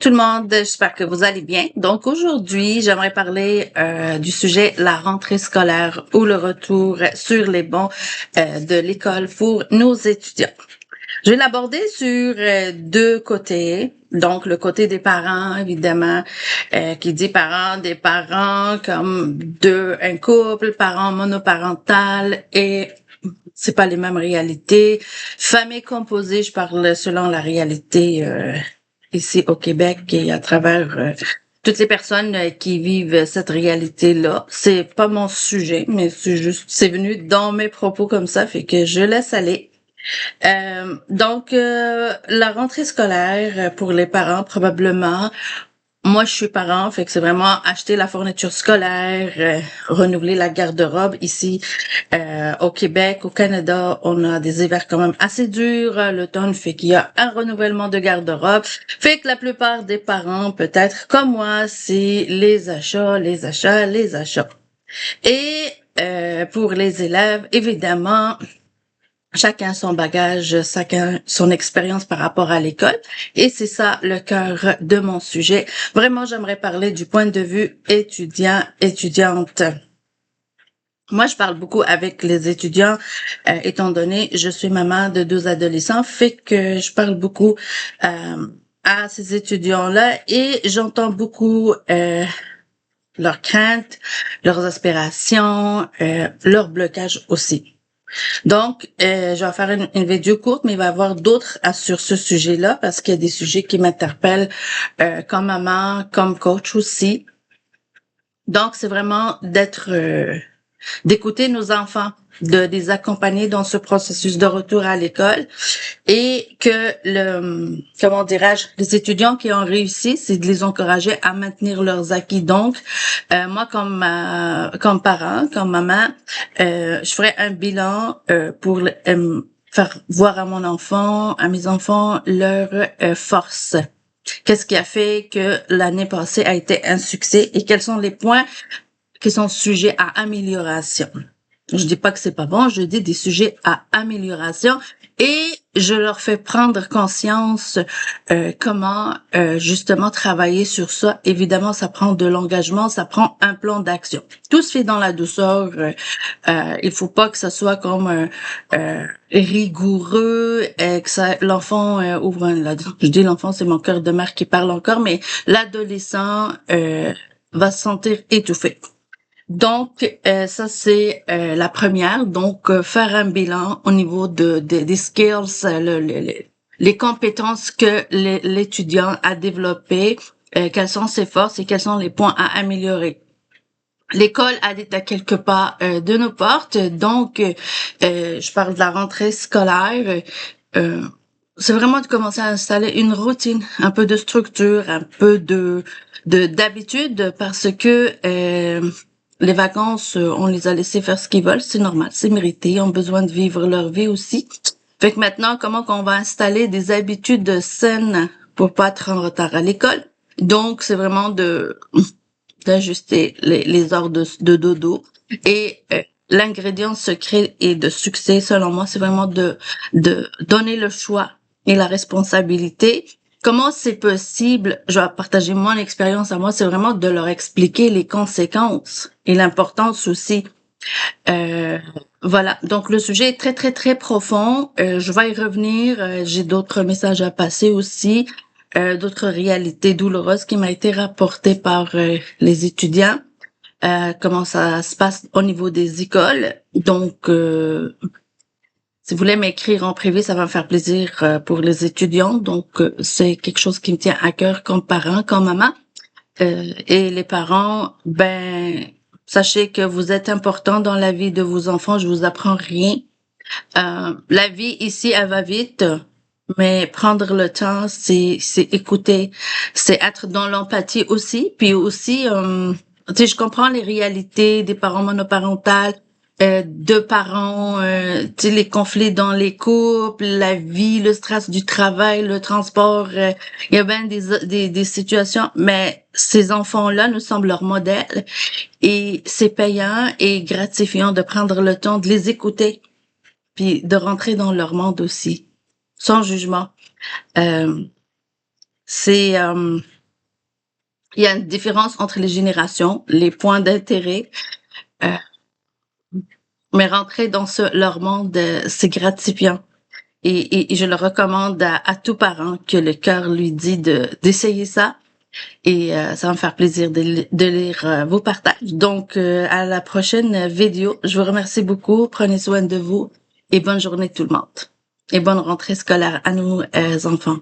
Tout le monde, j'espère que vous allez bien. Donc aujourd'hui, j'aimerais parler du sujet la rentrée scolaire ou le retour sur les bancs de l'école pour nos étudiants. Je vais l'aborder sur deux côtés. Donc le côté des parents, évidemment, qui dit parents, des parents comme un couple, parents monoparental et c'est pas les mêmes réalités. Famille composée, je parle selon la réalité ici au Québec et à travers toutes les personnes qui vivent cette réalité-là. C'est pas mon sujet, mais c'est venu dans mes propos comme ça, fait que je laisse aller. La rentrée scolaire pour les parents, probablement. Moi, je suis parent, fait que c'est vraiment acheter la fourniture scolaire, renouveler la garde-robe. Ici, au Québec, au Canada, on a des hivers quand même assez durs. L'automne fait qu'il y a un renouvellement de garde-robe. Fait que la plupart des parents, peut-être comme moi, c'est les achats, les achats, les achats. Et pour les élèves, évidemment, chacun son bagage, chacun son expérience par rapport à l'école. Et c'est ça le cœur de mon sujet. Vraiment, j'aimerais parler du point de vue étudiant, étudiante. Moi, je parle beaucoup avec les étudiants, étant donné je suis maman de deux adolescents, fait que je parle beaucoup à ces étudiants-là et j'entends beaucoup leurs craintes, leurs aspirations, leurs blocages aussi. Donc, je vais faire une vidéo courte, mais il va y avoir d'autres sur ce sujet-là parce qu'il y a des sujets qui m'interpellent comme maman, comme coach aussi. Donc, c'est vraiment d'écouter nos enfants, de les accompagner dans ce processus de retour à l'école et que comment dirais-je, les étudiants qui ont réussi, c'est de les encourager à maintenir leurs acquis. Donc, moi comme parent, comme maman, je ferai un bilan pour faire voir à mon enfant, à mes enfants leur force. Qu'est-ce qui a fait que l'année passée a été un succès et quels sont les points qui sont sujets à amélioration. Je dis pas que c'est pas bon, je dis des sujets à amélioration et je leur fais prendre conscience comment justement travailler sur ça. Évidemment, ça prend de l'engagement, ça prend un plan d'action. Tout se fait dans la douceur. Il faut pas que ça soit comme rigoureux, que ça l'enfant ouvre je dis l'enfant, c'est mon cœur de mère qui parle encore, mais l'adolescent va se sentir étouffé. Donc, ça, c'est la première. Donc, faire un bilan au niveau des skills, les compétences que l'étudiant a développées, quelles sont ses forces et quels sont les points à améliorer. L'école est à quelques pas de nos portes, donc je parle de la rentrée scolaire. Euh, c'est vraiment de commencer à installer une routine, un peu de structure, un peu d'habitude, parce que les vacances, on les a laissés faire ce qu'ils veulent, c'est normal, c'est mérité, ils ont besoin de vivre leur vie aussi. Fait que maintenant, comment qu'on va installer des habitudes saines pour pas être en retard à l'école? Donc, c'est vraiment d'ajuster les heures de dodo. Et l'ingrédient secret et de succès, selon moi, c'est vraiment de donner le choix et la responsabilité. Comment c'est possible? Je vais partager mon expérience à moi, c'est vraiment de leur expliquer les conséquences et l'importance aussi. Euh, voilà, donc le sujet est très, très, très profond. Je vais y revenir. J'ai d'autres messages à passer aussi, d'autres réalités douloureuses qui m'ont été rapportées par les étudiants. Comment ça se passe au niveau des écoles. Donc, si vous voulez m'écrire en privé, ça va me faire plaisir pour les étudiants. Donc, c'est quelque chose qui me tient à cœur comme parent, comme maman. Et les parents, ben, sachez que vous êtes important dans la vie de vos enfants. Je vous apprends rien. La vie ici, elle va vite. Mais prendre le temps, c'est écouter, c'est être dans l'empathie aussi. Puis aussi, tu sais, je comprends les réalités des parents monoparentales, de parents, tu sais, les conflits dans les couples, la vie, le stress du travail, le transport. Il y a bien des situations, mais ces enfants-là nous semblent leur modèle et c'est payant et gratifiant de prendre le temps de les écouter puis de rentrer dans leur monde aussi, sans jugement. Euh, C'est il y a une différence entre les générations, les points d'intérêt, euh, mais rentrer dans leur monde, c'est gratifiant. Et je le recommande à tout parent que le cœur lui dit d'essayer ça. Et ça va me faire plaisir de lire vos partages. Donc, à la prochaine vidéo. Je vous remercie beaucoup. Prenez soin de vous et bonne journée tout le monde. Et bonne rentrée scolaire à nous, enfants.